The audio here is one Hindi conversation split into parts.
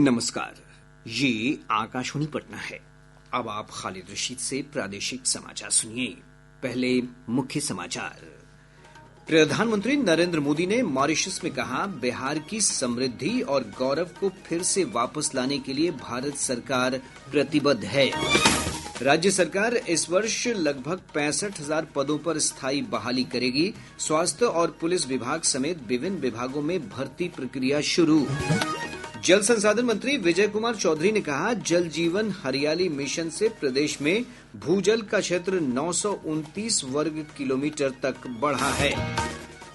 नमस्कार, ये आकाशवाणी पटना है। अब आप खालिद रशीद से प्रादेशिक समाचार सुनिए। पहले मुख्य समाचार। प्रधानमंत्री नरेंद्र मोदी ने मॉरिशस में कहा, बिहार की समृद्धि और गौरव को फिर से वापस लाने के लिए भारत सरकार प्रतिबद्ध है। राज्य सरकार इस वर्ष लगभग 65,000 पदों पर स्थायी बहाली करेगी। स्वास्थ्य और पुलिस विभाग समेत विभिन्न विभागों में भर्ती प्रक्रिया शुरू। जल संसाधन मंत्री विजय कुमार चौधरी ने कहा, जल जीवन हरियाली मिशन से प्रदेश में भूजल का क्षेत्र 929 वर्ग किलोमीटर तक बढ़ा है।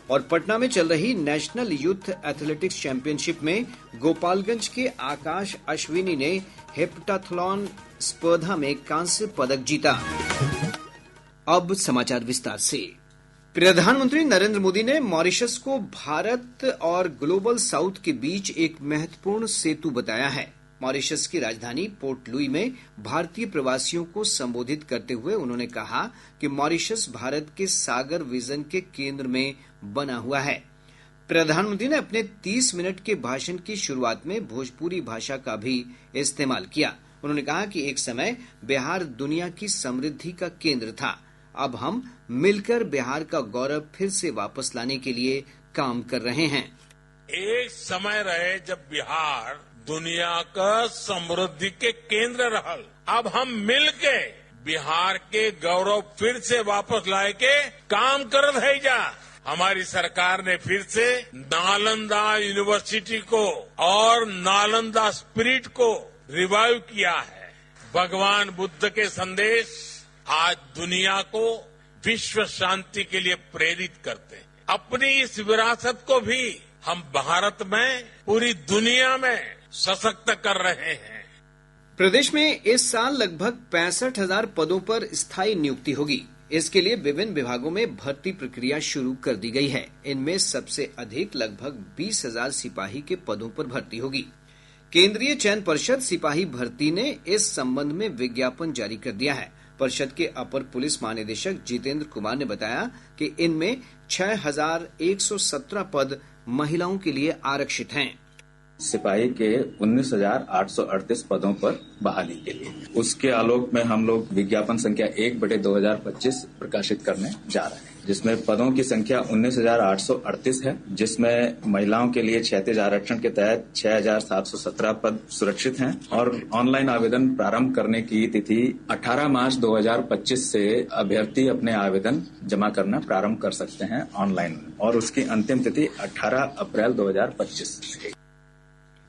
और पटना में चल रही नेशनल यूथ एथलेटिक्स चैंपियनशिप में गोपालगंज के आकाश अश्विनी ने हेप्टाथलॉन स्पर्धा में कांस्य पदक जीता। अब समाचार विस्तार से। प्रधानमंत्री नरेंद्र मोदी ने मॉरिशस को भारत और ग्लोबल साउथ के बीच एक महत्वपूर्ण सेतु बताया है। मॉरिशस की राजधानी पोर्ट लुई में भारतीय प्रवासियों को संबोधित करते हुए उन्होंने कहा कि मॉरिशस भारत के सागर विजन के केंद्र में बना हुआ है। प्रधानमंत्री ने अपने 30 मिनट के भाषण की शुरुआत में भोजपुरी भाषा का भी इस्तेमाल किया। उन्होंने कहा कि एक समय बिहार दुनिया की समृद्धि का केंद्र था। अब हम मिलकर बिहार का गौरव फिर से वापस लाने के लिए काम कर रहे हैं। एक समय रहे जब बिहार दुनिया का समृद्धि के केंद्र रहल। अब हम मिलके बिहार के गौरव फिर से वापस लाए के काम करत है। जा हमारी सरकार ने फिर से नालंदा यूनिवर्सिटी को और नालंदा स्पिरिट को रिवाइव किया है। भगवान बुद्ध के संदेश आज दुनिया को विश्व शांति के लिए प्रेरित करते हैं। अपनी इस विरासत को भी हम भारत में पूरी दुनिया में सशक्त कर रहे हैं। प्रदेश में इस साल लगभग 65,000 पदों पर स्थायी नियुक्ति होगी। इसके लिए विभिन्न विभागों में भर्ती प्रक्रिया शुरू कर दी गई है। इनमें सबसे अधिक लगभग 20,000 सिपाही के पदों पर भर्ती होगी। केंद्रीय चयन परिषद सिपाही भर्ती ने इस संबंध में विज्ञापन जारी कर दिया है। परिषद के अपर पुलिस महानिदेशक जितेंद्र कुमार ने बताया कि इनमें 6,117 पद महिलाओं के लिए आरक्षित हैं। सिपाही के 19,838 पदों पर बहाली के लिए उसके आलोक में हम लोग विज्ञापन संख्या 1/2025 प्रकाशित करने जा रहे हैं, जिसमें पदों की संख्या 19,838 है, जिसमें महिलाओं के लिए क्षैतिज आरक्षण के तहत 6,717 पद सुरक्षित हैं। और ऑनलाइन आवेदन प्रारंभ करने की तिथि 18 मार्च 2025 से अभ्यर्थी अपने आवेदन जमा करना प्रारंभ कर सकते हैं ऑनलाइन, और उसकी अंतिम तिथि 18 अप्रैल 2025 है।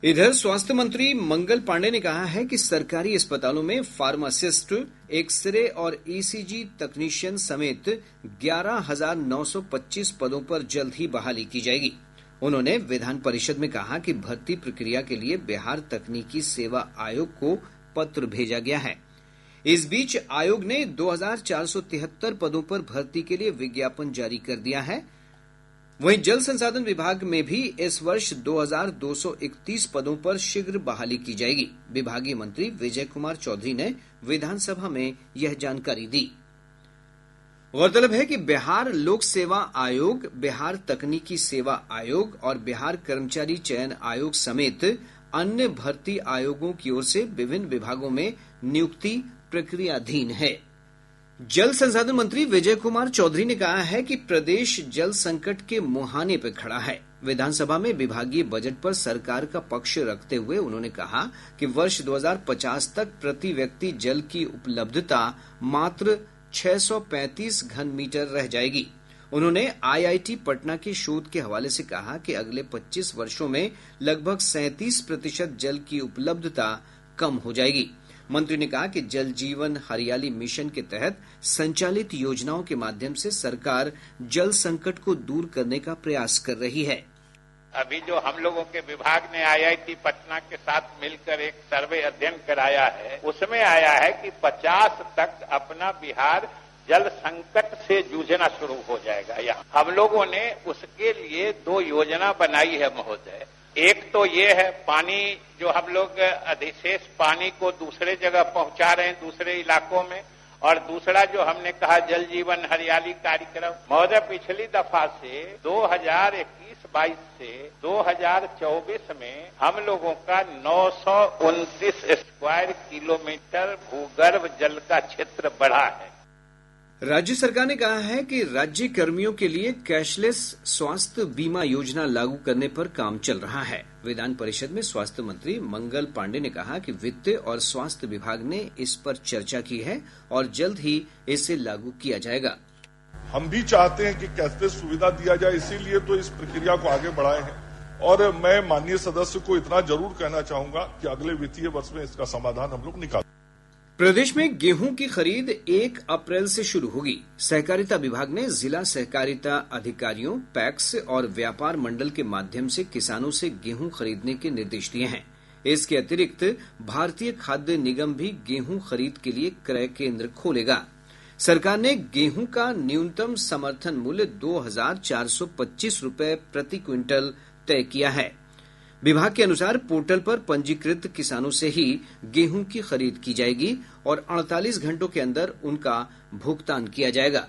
इधर स्वास्थ्य मंत्री मंगल पांडे ने कहा है कि सरकारी अस्पतालों में फार्मासिस्ट, एक्सरे और ईसीजी तकनीशियन समेत 11,925 पदों पर जल्द ही बहाली की जाएगी। उन्होंने विधान परिषद में कहा कि भर्ती प्रक्रिया के लिए बिहार तकनीकी सेवा आयोग को पत्र भेजा गया है। इस बीच आयोग ने 2,473 पदों पर भर्ती के लिए विज्ञापन जारी कर दिया है। वहीं जल संसाधन विभाग में भी इस वर्ष 2,231 पदों पर शीघ्र बहाली की जाएगी। विभागीय मंत्री विजय कुमार चौधरी ने विधानसभा में यह जानकारी दी। गौरतलब है कि बिहार लोक सेवा आयोग, बिहार तकनीकी सेवा आयोग और बिहार कर्मचारी चयन आयोग समेत अन्य भर्ती आयोगों की ओर से विभिन्न विभागों में नियुक्ति प्रक्रियाधीन है। जल संसाधन मंत्री विजय कुमार चौधरी ने कहा है कि प्रदेश जल संकट के मुहाने पर खड़ा है। विधानसभा में विभागीय बजट पर सरकार का पक्ष रखते हुए उन्होंने कहा कि वर्ष 2050 तक प्रति व्यक्ति जल की उपलब्धता मात्र 635 घन मीटर रह जाएगी। उन्होंने आईआईटी पटना के शोध के हवाले से कहा कि अगले 25 वर्षों में लगभग 37% जल की उपलब्धता कम हो जाएगी। मंत्री ने कहा कि जल जीवन हरियाली मिशन के तहत संचालित योजनाओं के माध्यम से सरकार जल संकट को दूर करने का प्रयास कर रही है। अभी जो हम लोगों के विभाग ने आईआईटी पटना के साथ मिलकर एक सर्वे अध्ययन कराया है, उसमें आया है कि 50 तक अपना बिहार जल संकट से जूझना शुरू हो जाएगा। यहाँ हम लोगों ने उसके लिए 2 योजना बनाई है महोदय। एक तो ये है, पानी जो हम लोग अधिशेष पानी को दूसरे जगह पहुंचा रहे हैं, दूसरे इलाकों में, और दूसरा जो हमने कहा जल जीवन हरियाली कार्यक्रम, महोदय पिछली दफा से 2021-22 से 2024 में हम लोगों का 929 स्क्वायर किलोमीटर भूगर्भ जल का क्षेत्र बढ़ा है। राज्य सरकार ने कहा है कि राज्य कर्मियों के लिए कैशलेस स्वास्थ्य बीमा योजना लागू करने पर काम चल रहा है। विधान परिषद में स्वास्थ्य मंत्री मंगल पांडे ने कहा कि वित्त और स्वास्थ्य विभाग ने इस पर चर्चा की है और जल्द ही इसे लागू किया जाएगा। हम भी चाहते हैं कि कैशलेस सुविधा दिया जाए, इसीलिए तो इस प्रक्रिया को आगे बढ़ाए हैं और मैं माननीय सदस्य को इतना जरूर कहना चाहूंगा कि अगले वित्तीय वर्ष में इसका समाधान हम लोग निकालें। प्रदेश में गेहूं की खरीद 1 अप्रैल से शुरू होगी। सहकारिता विभाग ने जिला सहकारिता अधिकारियों, पैक्स और व्यापार मंडल के माध्यम से किसानों से गेहूं खरीदने के निर्देश दिए हैं। इसके अतिरिक्त भारतीय खाद्य निगम भी गेहूं खरीद के लिए क्रय केंद्र खोलेगा। सरकार ने गेहूं का न्यूनतम समर्थन मूल्य 2,425 रुपए प्रति क्विंटल तय किया है। विभाग के अनुसार पोर्टल पर पंजीकृत किसानों से ही गेहूं की खरीद की जाएगी और 48 घंटों के अंदर उनका भुगतान किया जाएगा।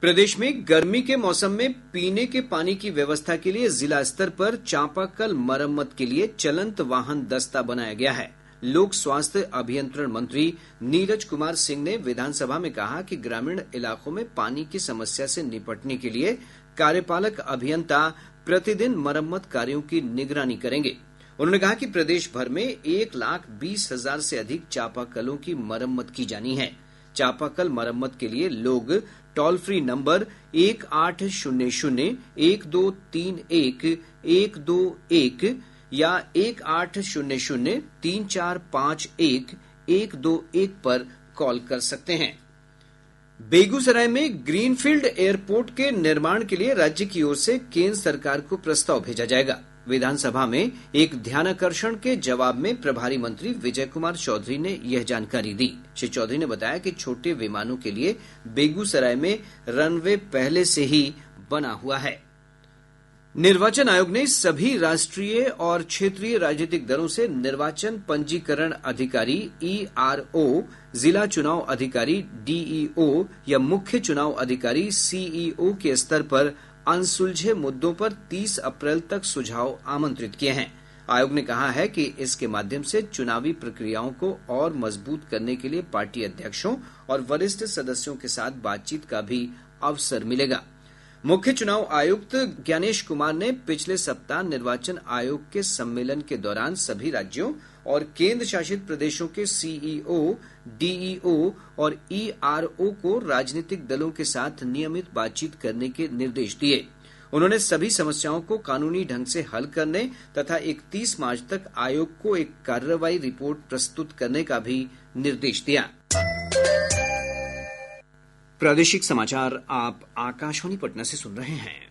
प्रदेश में गर्मी के मौसम में पीने के पानी की व्यवस्था के लिए जिला स्तर पर चापाकल मरम्मत के लिए चलंत वाहन दस्ता बनाया गया है। लोक स्वास्थ्य अभियंत्रण मंत्री नीरज कुमार सिंह ने विधानसभा में कहा कि ग्रामीण इलाकों में पानी की समस्या से निपटने के लिए कार्यपालक अभियंता प्रतिदिन मरम्मत कार्यों की निगरानी करेंगे। उन्होंने कहा कि प्रदेश भर में 1,20,000 से अधिक चापाकलों की मरम्मत की जानी है। चापाकल मरम्मत के लिए लोग टोल फ्री नंबर 1800-1231-121 या 1800-3451-121 पर कॉल कर सकते हैं। बेगूसराय में ग्रीनफील्ड एयरपोर्ट के निर्माण के लिए राज्य की ओर से केंद्र सरकार को प्रस्ताव भेजा जाएगा। विधानसभा में एक ध्यानाकर्षण के जवाब में प्रभारी मंत्री विजय कुमार चौधरी ने यह जानकारी दी। श्री चौधरी ने बताया कि छोटे विमानों के लिए बेगूसराय में रनवे पहले से ही बना हुआ है। निर्वाचन आयोग ने सभी राष्ट्रीय और क्षेत्रीय राजनीतिक दलों से निर्वाचन पंजीकरण अधिकारी ERO, जिला चुनाव अधिकारी DEO या मुख्य चुनाव अधिकारी CEO के स्तर पर अनसुलझे मुद्दों पर 30 अप्रैल तक सुझाव आमंत्रित किए हैं। आयोग ने कहा है कि इसके माध्यम से चुनावी प्रक्रियाओं को और मजबूत करने के लिए पार्टी अध्यक्षों और वरिष्ठ सदस्यों के साथ बातचीत का भी अवसर मिलेगा। मुख्य चुनाव आयुक्त ज्ञानेश कुमार ने पिछले सप्ताह निर्वाचन आयोग के सम्मेलन के दौरान सभी राज्यों और केंद्र शासित प्रदेशों के CEO, DEO और ERO को राजनीतिक दलों के साथ नियमित बातचीत करने के निर्देश दिए। उन्होंने सभी समस्याओं को कानूनी ढंग से हल करने तथा 31 मार्च तक आयोग को एक कार्रवाई रिपोर्ट प्रस्तुत करने का भी निर्देश दिया। प्रादेशिक समाचार आप आकाशवाणी पटना से सुन रहे हैं।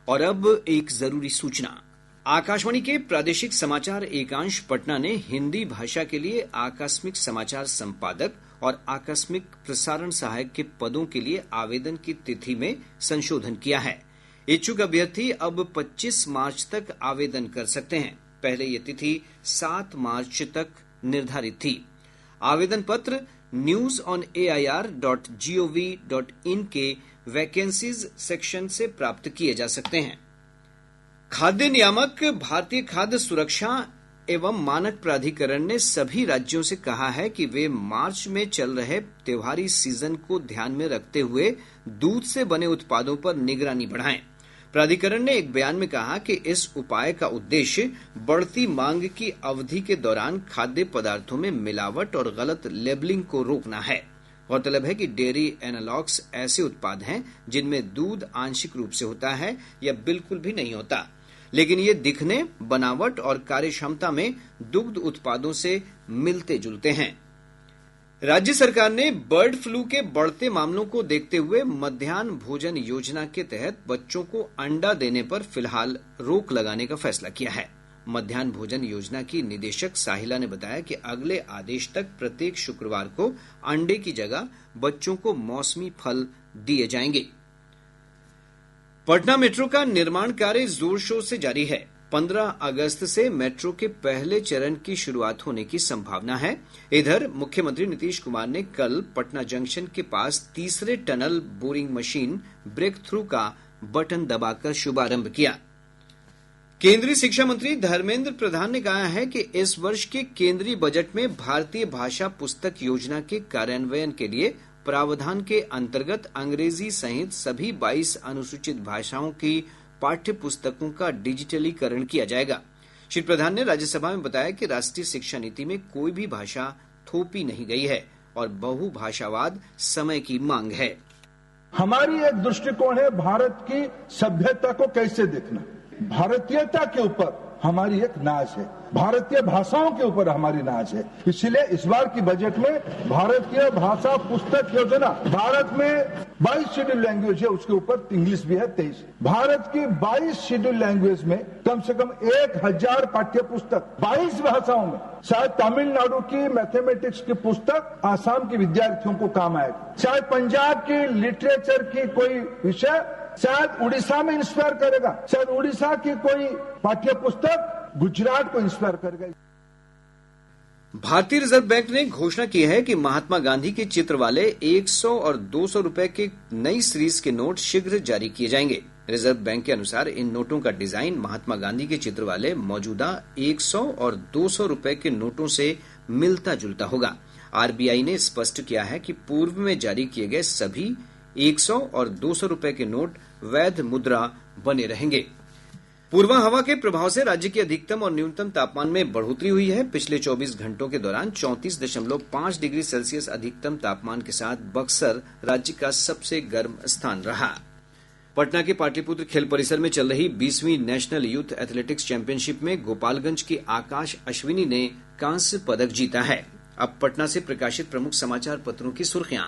और अब एक जरूरी सूचना। आकाशवाणी के प्रादेशिक समाचार एकांश पटना ने हिंदी भाषा के लिए आकस्मिक समाचार संपादक और आकस्मिक प्रसारण सहायक के पदों के लिए आवेदन की तिथि में संशोधन किया है। इच्छुक अभ्यर्थी अब 25 मार्च तक आवेदन कर सकते हैं। पहले ये तिथि 7 मार्च तक निर्धारित थी। आवेदन पत्र news.air.gov.in के वैकेंसीज सेक्शन से प्राप्त किए जा सकते हैं। खाद्य नियामक भारतीय खाद्य सुरक्षा एवं मानक प्राधिकरण ने सभी राज्यों से कहा है कि वे मार्च में चल रहे त्योहारी सीजन को ध्यान में रखते हुए दूध से बने उत्पादों पर निगरानी बढ़ाएं। प्राधिकरण ने एक बयान में कहा कि इस उपाय का उद्देश्य बढ़ती मांग की अवधि के दौरान खाद्य पदार्थों में मिलावट और गलत लेबलिंग को रोकना है। गौरतलब है कि डेयरी एनालॉग्स ऐसे उत्पाद हैं जिनमें दूध आंशिक रूप से होता है या बिल्कुल भी नहीं होता, लेकिन ये दिखने, बनावट और कार्यक्षमता में दुग्ध उत्पादों से मिलते जुलते हैं। राज्य सरकार ने बर्ड फ्लू के बढ़ते मामलों को देखते हुए मध्याह्न भोजन योजना के तहत बच्चों को अंडा देने पर फिलहाल रोक लगाने का फैसला किया है। मध्याह्न भोजन योजना की निदेशक साहिला ने बताया कि अगले आदेश तक प्रत्येक शुक्रवार को अंडे की जगह बच्चों को मौसमी फल दिए जाएंगे। पटना मेट्रो का निर्माण कार्य जोर शोर से जारी है। 15 अगस्त से मेट्रो के पहले चरण की शुरुआत होने की संभावना है। इधर मुख्यमंत्री नीतीश कुमार ने कल पटना जंक्शन के पास तीसरे tunnel boring machine breakthrough का बटन दबाकर शुभारंभ किया। केंद्रीय शिक्षा मंत्री धर्मेंद्र प्रधान ने कहा है कि इस वर्ष के केंद्रीय बजट में भारतीय भाषा पुस्तक योजना के कार्यान्वयन के लिए प्रावधान के अंतर्गत अंग्रेजी सहित सभी 22 अनुसूचित भाषाओं की पाठ्य पुस्तकों का डिजिटलीकरण किया जाएगा। श्री प्रधान ने राज्यसभा में बताया कि राष्ट्रीय शिक्षा नीति में कोई भी भाषा थोपी नहीं गई है और बहुभाषावाद समय की मांग है। हमारी एक दृष्टिकोण है भारत की सभ्यता को कैसे देखना। भारतीयता के ऊपर हमारी एक नाज है, भारतीय भाषाओं के ऊपर हमारी नाज है। इसलिए इस बार की बजट में भारतीय भाषा पुस्तक योजना, भारत में 22 शेड्यूल लैंग्वेज है, उसके ऊपर इंग्लिश भी है 23। भारत की 22 शेड्यूल लैंग्वेज में कम से कम 1000 पाठ्य पुस्तक 22 भाषाओं में। शायद तमिलनाडु की मैथमेटिक्स की पुस्तक आसाम के विद्यार्थियों को काम आएगी, शायद पंजाब की लिटरेचर की कोई विषय शायद उड़ीसा में इंस्पायर करेगा, शायद उड़ीसा की कोई पाठ्य पुस्तक गुजरात को इंस्पायर करेगा। भारतीय रिजर्व बैंक ने घोषणा की है कि महात्मा गांधी के चित्र वाले 100 और 200 रुपए के नई सीरीज के नोट शीघ्र जारी किए जाएंगे। रिजर्व बैंक के अनुसार इन नोटों का डिजाइन महात्मा गांधी के चित्र वाले मौजूदा 100 और 200 रुपए के नोटों से मिलता जुलता होगा। आरबीआई ने स्पष्ट किया है कि पूर्व में जारी किए गए सभी 100 और 200 रुपए के नोट वैध मुद्रा बने रहेंगे। पूर्वा हवा के प्रभाव से राज्य के अधिकतम और न्यूनतम तापमान में बढ़ोतरी हुई है। पिछले 24 घंटों के दौरान 34.5 डिग्री सेल्सियस अधिकतम तापमान के साथ बक्सर राज्य का सबसे गर्म स्थान रहा। पटना के पाटलिपुत्र खेल परिसर में चल रही 20वीं नेशनल यूथ एथलेटिक्स चैंपियनशिप में गोपालगंज के आकाश अश्विनी ने कांस्य पदक जीता है। अब पटना से प्रकाशित प्रमुख समाचार पत्रों की सुर्खियां।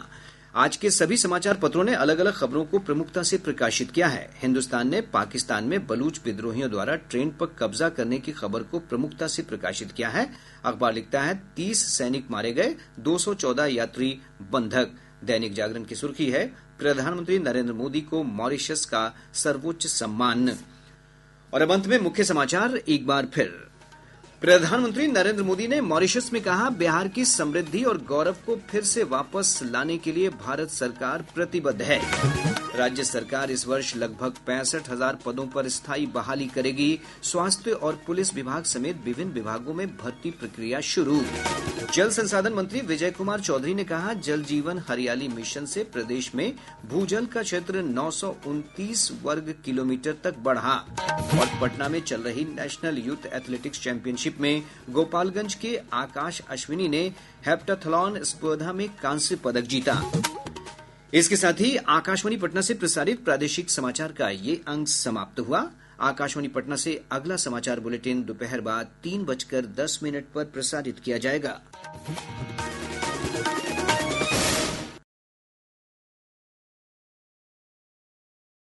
आज के सभी समाचार पत्रों ने अलग अलग खबरों को प्रमुखता से प्रकाशित किया है। हिन्दुस्तान ने पाकिस्तान में बलूच विद्रोहियों द्वारा ट्रेन पर कब्जा करने की खबर को प्रमुखता से प्रकाशित किया है। अखबार लिखता है 30 सैनिक मारे गए, 214 यात्री बंधक। दैनिक जागरण की सुर्खी है प्रधानमंत्री नरेंद्र मोदी को मॉरिशस का सर्वोच्च सम्मान। और अब अंत में मुख्य समाचार एक बार फिर। प्रधानमंत्री नरेंद्र मोदी ने मॉरिशस में कहा, बिहार की समृद्धि और गौरव को फिर से वापस लाने के लिए भारत सरकार प्रतिबद्ध है। राज्य सरकार इस वर्ष लगभग 65,000 पदों पर स्थायी बहाली करेगी। स्वास्थ्य और पुलिस विभाग समेत विभिन्न विभागों में भर्ती प्रक्रिया शुरू। जल संसाधन मंत्री विजय कुमार चौधरी ने कहा, जल जीवन हरियाली मिशन से प्रदेश में भूजल का क्षेत्र 929 वर्ग किलोमीटर तक बढ़ा। और पटना में चल रही नेशनल यूथ एथलेटिक्स चैंपियनशिप में गोपालगंज के आकाश अश्विनी ने हेप्टाथलॉन स्पर्धा में कांस्य पदक जीता। इसके साथ ही आकाशवाणी पटना से प्रसारित प्रादेशिक समाचार का ये अंक समाप्त हुआ। आकाशवाणी पटना से अगला समाचार बुलेटिन दोपहर बाद 3:10 पर प्रसारित किया जाएगा।